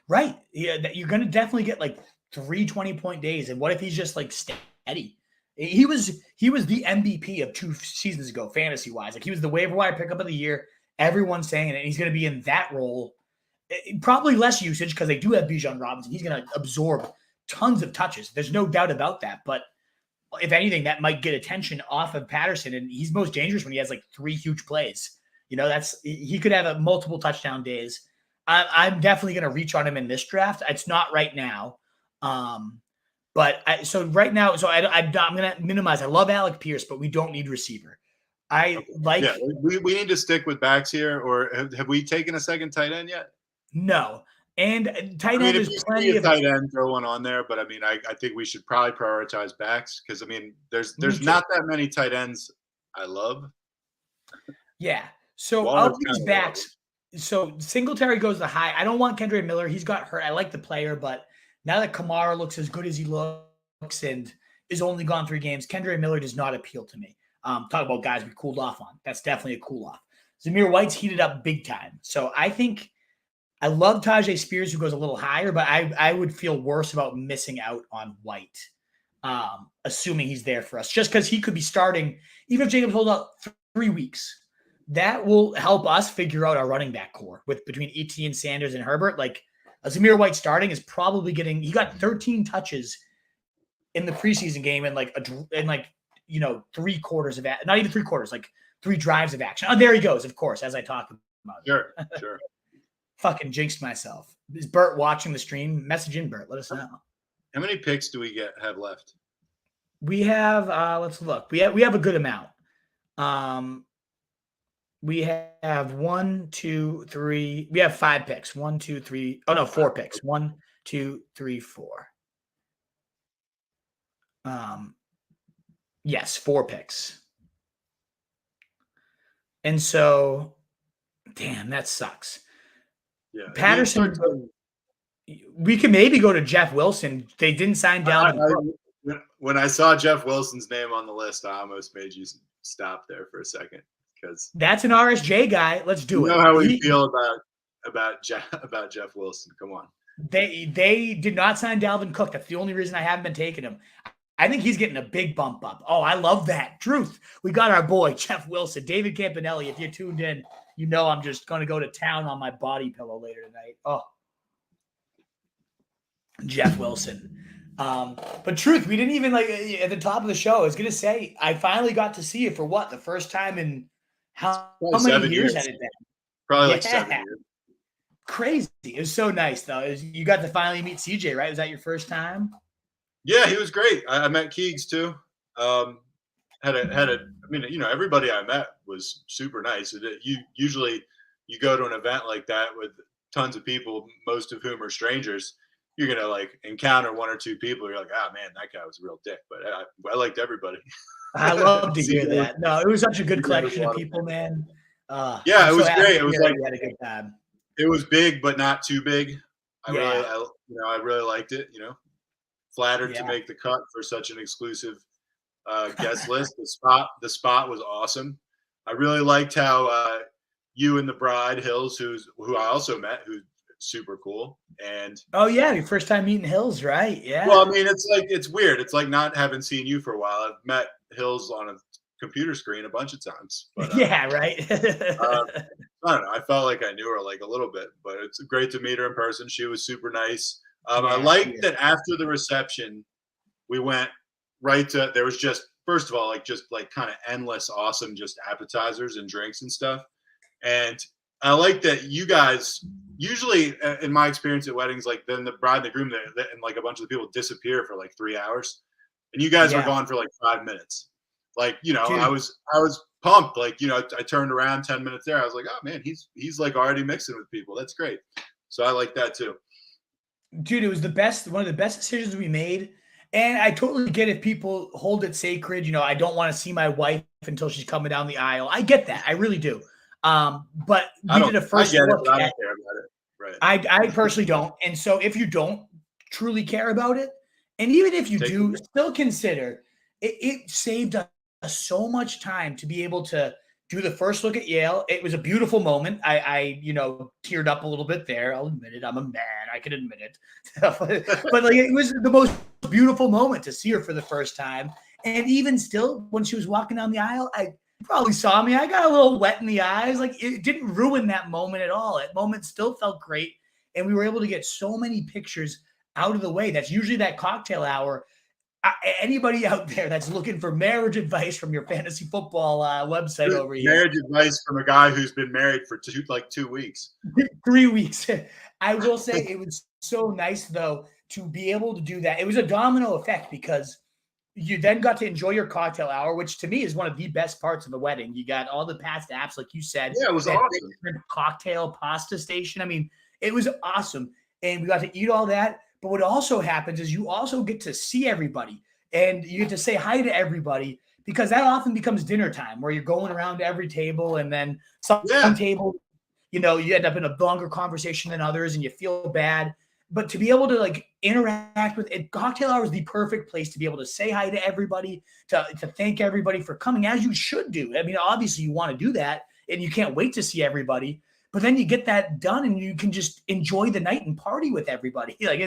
Right. Yeah, you're going to definitely get like 3 20-point days. And what if he's just like steady? He was the MVP of 2 seasons ago, fantasy wise. Like he was the waiver wire pickup of the year. Everyone's saying it, and he's going to be in that role. Probably less usage because they do have Bijan Robinson. He's going to absorb tons of touches. There's no doubt about that. But if anything, that might get attention off of Patterson, and he's most dangerous when he has like 3 huge plays. You know, he could have multiple touchdown days. I'm definitely going to reach on him in this draft. It's not right now. So right now, I'm going to minimize. I love Alec Pierce, but we don't need receiver. We need to stick with backs here, or have we taken a second tight end yet? No. And tight end is plenty of tight end, throw one on there, but I mean, I think we should probably prioritize backs because I mean, there's not that many tight ends I love. Yeah. So of these backs, so Singletary goes the high. I don't want Kendra Miller. He's got hurt. I like the player, but now that Kamara looks as good as he looks and is only gone 3 games, Kendra Miller does not appeal to me. Talk about guys we cooled off on. That's definitely a cool off. Zamir White's heated up big time. So I think I love Tajay Spears, who goes a little higher, but I would feel worse about missing out on White, assuming he's there for us, just because he could be starting, even if Jacobs holds out 3 weeks. That will help us figure out our running back core between Etienne, Sanders, and Herbert. Like Zamir White starting is probably he got 13 touches in the preseason game and 3 quarters of not even 3 quarters, like 3 drives of action. Oh, there he goes, of course, as I talk about it. Sure. Fucking jinxed myself. Is Bert watching the stream? Message in, Bert. Let us know. How many picks do we have left? We have, let's look. We have a good amount. We have 1, 2, 3. We have 5 picks. 1, 2, 3. Oh no, 4 picks. 1, 2, 3, 4. Yes, 4 picks. And so, damn, that sucks. Yeah, Patterson. We can maybe go to Jeff Wilson. They didn't sign Dalvin. When I saw Jeff Wilson's name on the list, I almost made you stop there for a second because that's an RSJ guy. Let's do it. You know how we feel about Jeff Wilson. Come on. They did not sign Dalvin Cook. That's the only reason I haven't been taking him. I think he's getting a big bump up. Oh, I love that. Truth. We got our boy, Jeff Wilson. David Campanelli, if you're tuned in, you know I'm just going to go to town on my body pillow later tonight. Oh, Jeff Wilson. But truth, we didn't even at the top of the show. I was going to say, I finally got to see it for the first time in how many years had it been? Probably 7 years. Crazy. It was so nice though. You got to finally meet CJ, right? Was that your first time? Yeah, he was great. I met Keegs too. I mean, everybody I met was super nice. Usually you go to an event like that with tons of people, most of whom are strangers. You're going to encounter 1 or 2 people. You're like, oh man, that guy was a real dick, but I liked everybody. I love to hear that. No, it was such a good collection of people, man. Yeah, it was great. It was we had a good time. It was big, but not too big. I really liked it, Flattered to make the cut for such an exclusive guest list. The spot was awesome. I really liked how you and the bride Hills, who I also met, who's super cool. And your first time meeting Hills, right? Yeah. Well, I mean, it's weird. It's like not having seen you for a while. I've met Hills on a computer screen a bunch of times. But, yeah, right. I don't know. I felt like I knew her a little bit, but it's great to meet her in person. She was super nice. I liked that after the reception, we went right to, there was just, first of all, kind of endless, awesome, just appetizers and drinks and stuff. And I like that you guys, usually in my experience at weddings, then the bride and the groom and a bunch of the people disappear for 3 hours. And you guys were gone for 5 minutes. Dude. I was pumped. I turned around 10 minutes there. I was like, oh man, he's already mixing with people. That's great. So I like that too. Dude, it was one of the best decisions we made. And I totally get if people hold it sacred. I don't want to see my wife until she's coming down the aisle. I get that. I really do. But we did a I first get it, look but I at. don't care about it. Right. I personally don't. And so if you don't truly care about it, and even if you Take do, the still consider it saved us so much time to be able to do the first look at Yale. It was a beautiful moment. I teared up a little bit there. I'll admit it. I'm a man. I can admit it. but like it was the most beautiful moment to see her for the first time. And even still, when she was walking down the aisle, I probably saw me. I got a little wet in the eyes. Like it didn't ruin that moment at all. That moment still felt great. And we were able to get so many pictures out of the way. That's usually that cocktail hour. Anybody out there that's looking for marriage advice from your fantasy football website over here, marriage advice from a guy who's been married for 2 weeks. 3 weeks. I will say it was so nice though to be able to do that. It was a domino effect because you then got to enjoy your cocktail hour, which to me is one of the best parts of the wedding. You got all the past apps, like you said. Yeah, it was that awesome. cocktail pasta station. I mean, it was awesome. And we got to eat all that. But what also happens is you also get to see everybody and you get to say hi to everybody because that often becomes dinner time where you're going around to every table and then some table, you end up in a longer conversation than others and you feel bad. But to be able to like interact with it, cocktail hour is the perfect place to be able to say hi to everybody, to thank everybody for coming, as you should do. I mean, obviously you want to do that and you can't wait to see everybody, but then you get that done and you can just enjoy the night and party with everybody. Like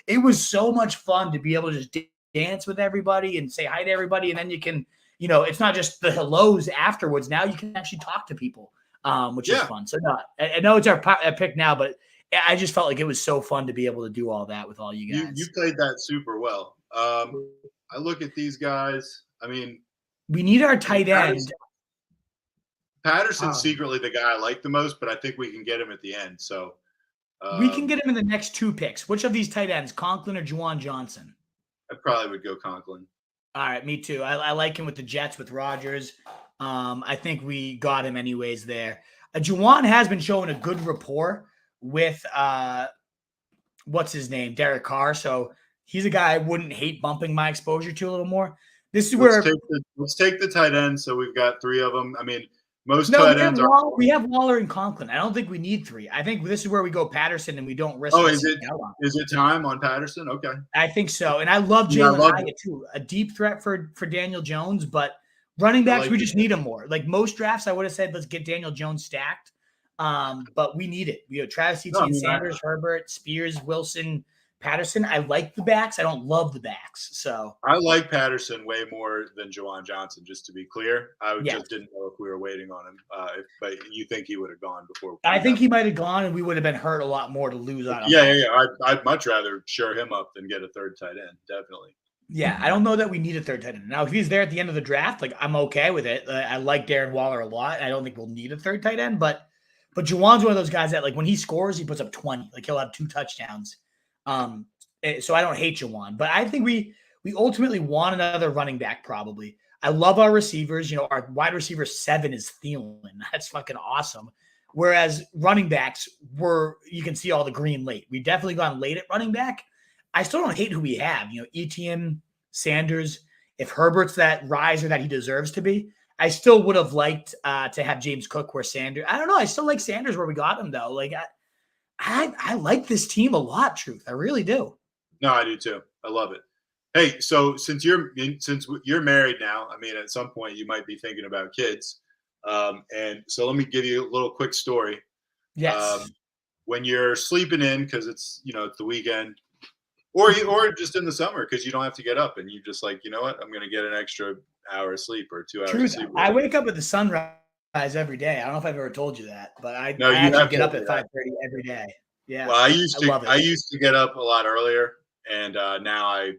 it was so much fun to be able to just dance with everybody and say hi to everybody. And then you can, it's not just the hellos afterwards. Now you can actually talk to people, which is fun. So no, I know it's our pick now, but I just felt like it was so fun to be able to do all that with all you guys. You played that super well. I look at these guys. I mean, we need our tight end. Patterson's secretly the guy I like the most, but I think we can get him at the end. So we can get him in the next 2 picks. Which of these tight ends, Conklin or Juwan Johnson? I probably would go Conklin. All right, me too. I like him with the Jets with Rodgers. I think we got him anyways there. Juwan has been showing a good rapport with what's his name, Derek Carr. So he's a guy I wouldn't hate bumping my exposure to a little more. This is where let's take the tight end. So we've got 3 of them. I mean, most no, tight ends we have Waller and Conklin. I don't think we need 3. I think this is where we go Patterson and we don't risk. Oh, is it time on Patterson? Okay, I think so. And I love Jalen Hyatt too, a deep threat for Daniel Jones. But running backs, we just need them more. Like most drafts, I would have said let's get Daniel Jones stacked. But we need it. We have Travis Etienne, Sanders, Herbert, Spears, Wilson, Patterson. I like the backs. I don't love the backs. So I like Patterson way more than Juwan Johnson, just to be clear. I just didn't know if we were waiting on him. But you think he would have gone before? I think he might have gone, and we would have been hurt a lot more to lose on him. Yeah. I'd much rather shore him up than get a 3rd tight end. Definitely. Yeah, I don't know that we need a 3rd tight end. Now, if he's there at the end of the draft, like I'm okay with it. I like Darren Waller a lot. I don't think we'll need a 3rd tight end, but Juwan's one of those guys that like when he scores, he puts up 20. Like he'll have 2 touchdowns. So I don't hate Juwan, but I think we ultimately want another running back probably. I love our receivers. Our wide receiver 7 is Thielen. That's fucking awesome. Whereas running backs you can see all the green late. We've definitely gone late at running back. I still don't hate who we have. Etienne, Sanders. If Herbert's that riser that he deserves to be, I still would have liked to have James Cook where Sanders. I don't know. I still like Sanders where we got him though. Like I like this team a lot. Truth, I really do. No, I do too. I love it. Hey, so since you're married now, I mean, at some point you might be thinking about kids, and so let me give you a little quick story. Yes. When you're sleeping in because it's it's the weekend, or just in the summer because you don't have to get up and you just like what I'm going to get an extra hour of sleep or 2 hours of sleep. I wake up at the sunrise every day. I don't know if I've ever told you that, but I actually get up at 5:30 every day. Yeah. Well, I used to get up a lot earlier, and now I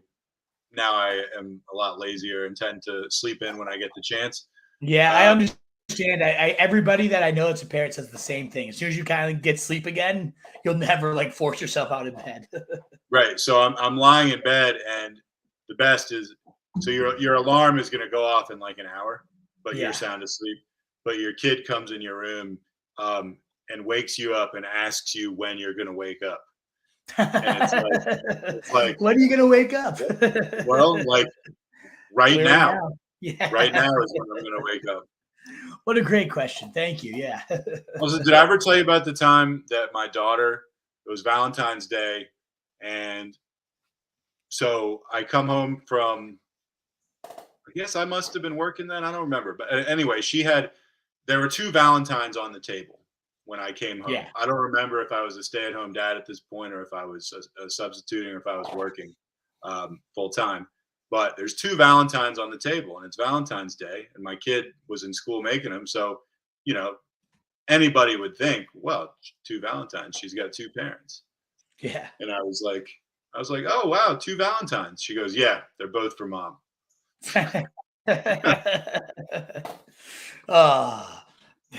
am a lot lazier and tend to sleep in when I get the chance. Yeah, I understand. Everybody that I know that's a parent says the same thing. As soon as you kind of get sleep again, you'll never like force yourself out of bed. Right. So I'm lying in bed, and the best is your alarm is going to go off in like an hour, but you're sound asleep. But your kid comes in your room and wakes you up and asks you when you're going to wake up. And it's like, when are you going to wake up? Well, like right now. Yeah. Right now is when I'm going to wake up. What a great question. Thank you. Yeah. Also, did I ever tell you about the time that my daughter, it was Valentine's Day, and so I come home from, I guess I must have been working then. I don't remember. But anyway, there were two Valentines on the table when I came home. Yeah. I don't remember if I was a stay-at-home dad at this point or if I was substituting or if I was working full time. But there's two Valentines on the table, and it's Valentine's Day, and my kid was in school making them. So, anybody would think, well, two Valentines, she's got two parents. Yeah. And I was like, oh wow, two Valentines. She goes, yeah, they're both for mom. Oh,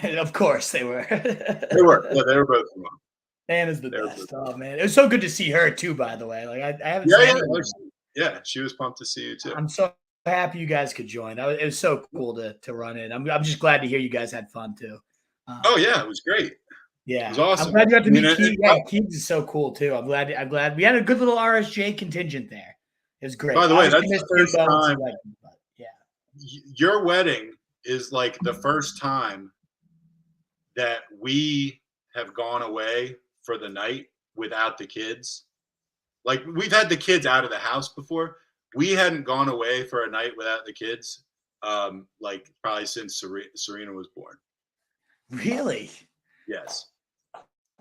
of course they were. They were, yeah, they were both for mom. Anna's the best. Oh man, it was so good to see her too. By the way, like I haven't. Yeah, seen yeah, she was pumped to see you too. I'm so happy you guys could join. It was so cool to run it. I'm just glad to hear you guys had fun too. Oh yeah, it was great. Yeah, it was awesome. I'm glad you got to meet Keith. Yeah, Keith is so cool too. I'm glad we had a good little RSJ contingent there. It was great. By the way, that's the first time. Yeah, your wedding is like the first time that we have gone away for the night without the kids. Like, we've had the kids out of the house before. We hadn't gone away for a night without the kids, like probably since Serena was born. Really? Yes.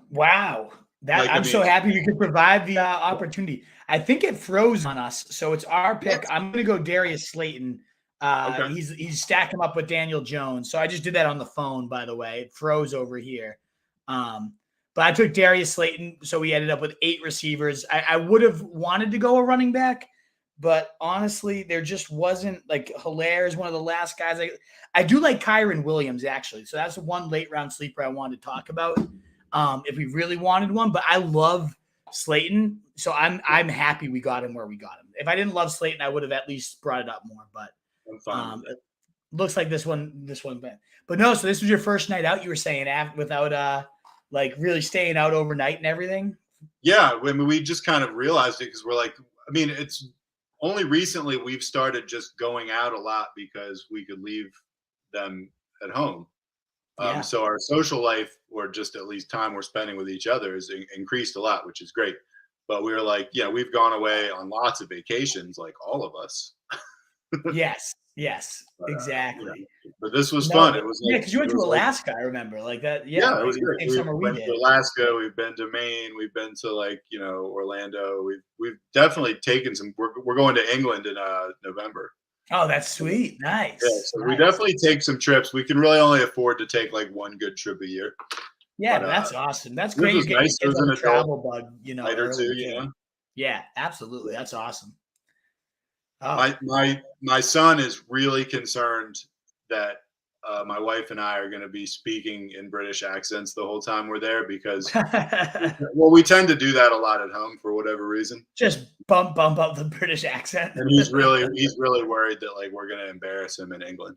Wow. I'm so happy we could provide the opportunity. I think it froze on us, so it's our pick. I'm going to go Darius Slayton. Okay. He's stacking him up with Daniel Jones. So I just did that on the phone, by the way. It froze over here. But I took Darius Slayton, so we ended up with 8 receivers. I would have wanted to go a running back, but honestly, there just wasn't, like, Hilaire is one of the last guys. I do like Kyron Williams, actually. So that's one late-round sleeper I wanted to talk about if we really wanted one. But I love Slayton, so I'm happy we got him where we got him. If I didn't love Slayton, I would have at least brought it up more. But I'm fine. It looks like this one. But no, so this was your first night out, you were saying, without like really staying out overnight and everything? Yeah, I mean, we just kind of realized it because we're like, I mean, it's only recently we've started just going out a lot because we could leave them at home. So our social life, or just at least time we're spending with each other, is increased a lot, which is great. But we were like, yeah, we've gone away on lots of vacations, like all of us. Yes, exactly. But this was fun. It was because you went to Alaska, I remember, like that. Yeah, it was great. We've been to Alaska, we've been to Maine, we've been to Orlando. We've definitely taken some. We're going to England in November. Oh, that's sweet. Nice. Yeah, so we definitely take some trips. We can really only afford to take like one good trip a year. Yeah, but that's awesome. That's great. You get a travel bug, later too. Yeah, absolutely. That's awesome. Oh. My son is really concerned that my wife and I are going to be speaking in British accents the whole time we're there because, well, we tend to do that a lot at home for whatever reason. Just bump up the British accent. And he's really worried that like we're going to embarrass him in England.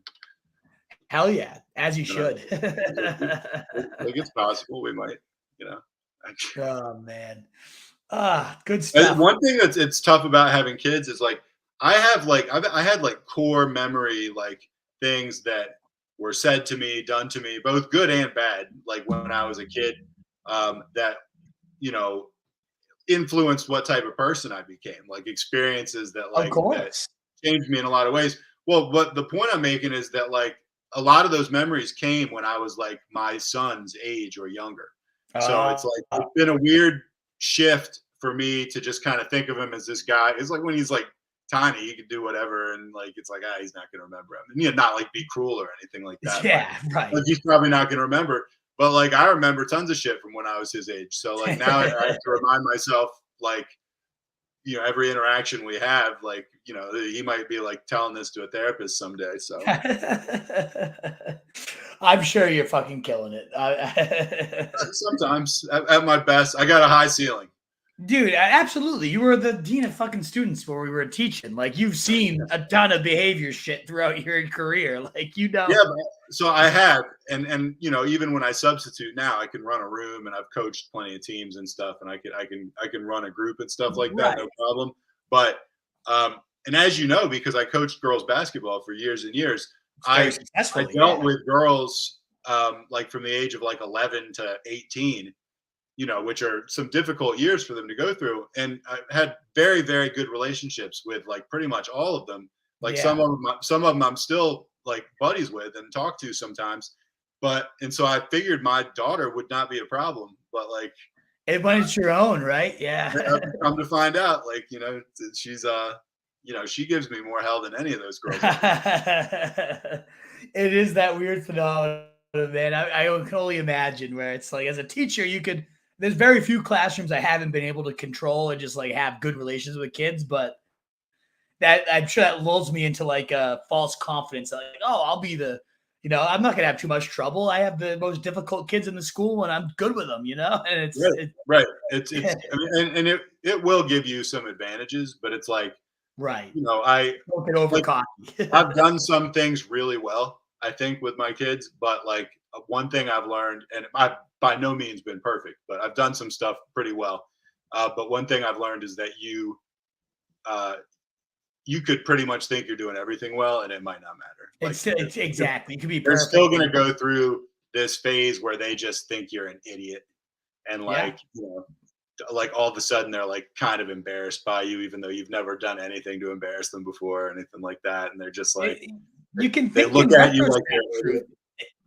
Hell yeah, as you should. Like it's possible we might, Oh man, good stuff. And one thing it's tough about having kids is like I had like core memory, like things that were said to me, done to me, both good and bad, like when I was a kid, that influenced what type of person I became, like experiences that that changed me in a lot of ways. Well, but the point I'm making is that like a lot of those memories came when I was like my son's age or younger. So it's like it's been a weird shift for me to just kind of think of him as this guy. It's like when he's like tiny, he could do whatever, and like it's like he's not gonna remember him, and not like be cruel or anything like that. Yeah, right. Like he's probably not gonna remember, but like I remember tons of shit from when I was his age. So like now I have to remind myself, like every interaction we have, like he might be like telling this to a therapist someday. So I'm sure you're fucking killing it. Sometimes at my best, I got a high ceiling. Dude, absolutely. You were the dean of fucking students where we were teaching. Like, you've seen a ton of behavior shit throughout your career. Like, Yeah, so I have. And even when I substitute now, I can run a room, and I've coached plenty of teams and stuff, and I can run a group and stuff like that, no problem. But and as you know, because I coached girls basketball for years and years, It's very I successful. dealt Yeah. with girls like from the age of like 11 to 18, which are some difficult years for them to go through. And I had very, very good relationships with like pretty much all of them. Like Yeah. some of them I'm still like buddies with and talk to sometimes. And so I figured my daughter would not be a problem, but like And when it's your own, right? Yeah. I've come to find out, like, she's she gives me more hell than any of those girls. It is that weird phenomenon, man. I can only imagine where it's like, as a teacher, there's very few classrooms I haven't been able to control and just like have good relations with kids, but that I'm sure that lulls me into like a false confidence. Like, oh, I'll be I'm not gonna have too much trouble. I have the most difficult kids in the school, and I'm good with them. And Right. It's I mean, and it will give you some advantages, but it's like, right. I Don't get over like cocky. I've done some things really well, I think, with my kids, but like one thing I've learned, and I've by no means been perfect, but I've done some stuff pretty well. But one thing I've learned is that uh, you could pretty much think you're doing everything well, and it might not matter. It's exactly. It could be They're perfect. still going to go through this phase where they just think you're an idiot, and like like all of a sudden they're like kind of embarrassed by you, even though you've never done anything to embarrass them before or anything like that, and they're just like You can they think look in at you like retrospect.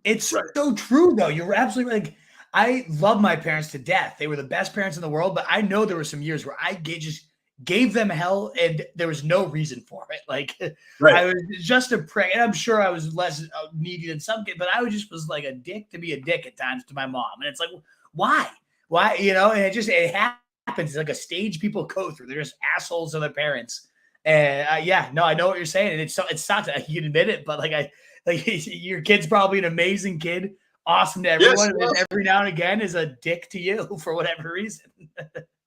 It's right. so true, though. You're absolutely like, I love my parents to death. They were the best parents in the world, but I know there were some years where I just gave them hell and there was no reason for it. Like, I was just a prick. And I'm sure I was less needy than some kids, but I was like a dick to be a dick at times to my mom. And it's like, why? Why? And it happens. It's like a stage people go through. They're just assholes to their parents. And I know what you're saying. And it sucks. You can admit it, but like your kid's probably an amazing kid, awesome to everyone, Yes, and every now and again is a dick to you for whatever reason.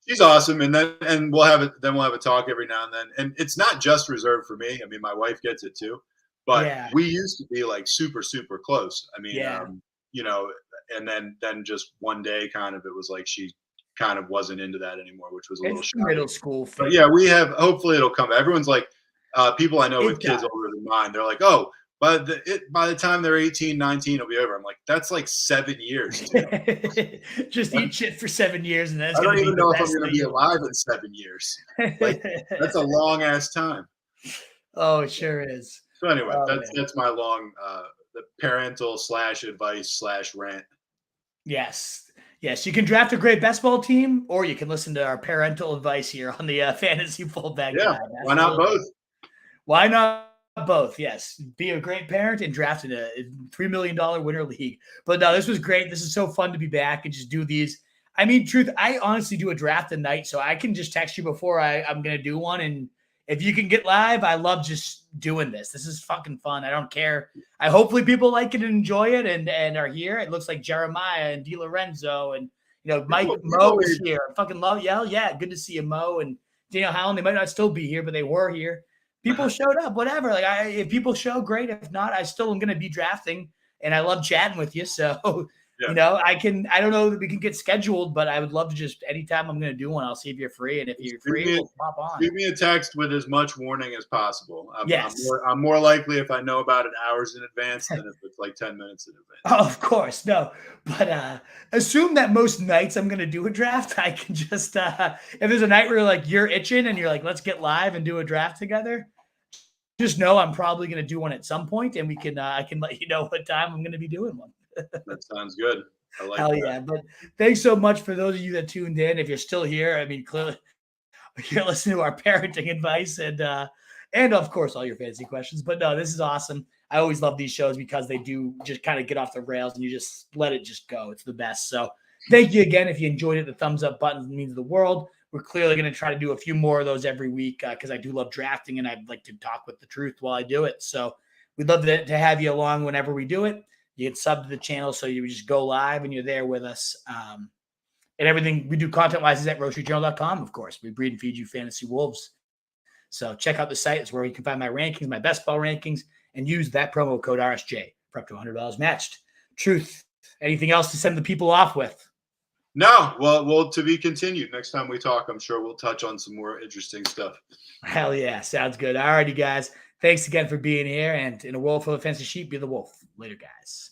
she's awesome, and we'll have a talk every now and then, and it's not just reserved for me. I mean, my wife gets it too, but we used to be like super super close. I mean, and then just one day, kind of, it was like she kind of wasn't into that anymore, which was a little shocking. Middle school thing. But yeah, we have. Hopefully, it'll come. Everyone's like, people I know with kids older than mine, they're like, oh. By the time they're 18, 19, it'll be over. I'm like, that's like 7 years. Just eat shit for 7 years, and then I don't even know if I'm going to be alive in 7 years. Like, that's a long ass time. Oh, it sure is. So anyway, that's my long the parental /advice /rant. Yes. You can draft a great best ball team, or you can listen to our parental advice here on the Fantasy Fullback Guide. Why not both? Why not both? Yes. Be a great parent and draft in a $3 million winner league. But no, this was great. This is so fun to be back and just do these. I mean, truth, I honestly do a draft at night, so I can just text you before I'm going to do one. And if you can get live, I love just doing this. This is fucking fun. I don't care. Hopefully people like it and enjoy it and are here. It looks like Jeremiah and DiLorenzo and Mike Mo is here. I fucking love y'all. Yeah, good to see you, Mo and Daniel Howland. They might not still be here, but they were here. People showed up, whatever. Like if people show, great. If not, I still am going to be drafting, and I love chatting with you. So, I don't know that we can get scheduled, but I would love to just anytime I'm going to do one, I'll see if you're free, and if you're free, we'll pop on. Shoot me a text with as much warning as possible. I'm more likely if I know about it hours in advance than if it's like 10 minutes in advance. Oh, of course, no. But assume that most nights I'm going to do a draft. I can just if there's a night where you're itching and you're like, let's get live and do a draft together. Just know I'm probably going to do one at some point, and we can I can let you know what time I'm going to be doing one. That sounds good. I like Hell that. yeah. But thanks so much for those of you that tuned in. If you're still here, I mean, clearly you're listening to our parenting advice and of course all your fantasy questions. But no, this is awesome. I always love these shows because they do just kind of get off the rails and you just let it just go. It's the best. So thank you again. If you enjoyed it, the thumbs up button means the world. We're clearly going to try to do a few more of those every week because I do love drafting and I'd like to talk with the truth while I do it. So we'd love to have you along whenever we do it. You can sub to the channel so you just go live and you're there with us. And everything we do content-wise is at roastrejournal.com, of course. We breed and feed you fantasy wolves. So check out the site. It's where you can find my rankings, my best ball rankings, and use that promo code RSJ for up to $100 matched. Truth, anything else to send the people off with? No, well, to be continued. Next time we talk, I'm sure we'll touch on some more interesting stuff. Hell yeah. Sounds good. All righty, guys. Thanks again for being here. And in a world full of fancy sheep, be the wolf. Later, guys.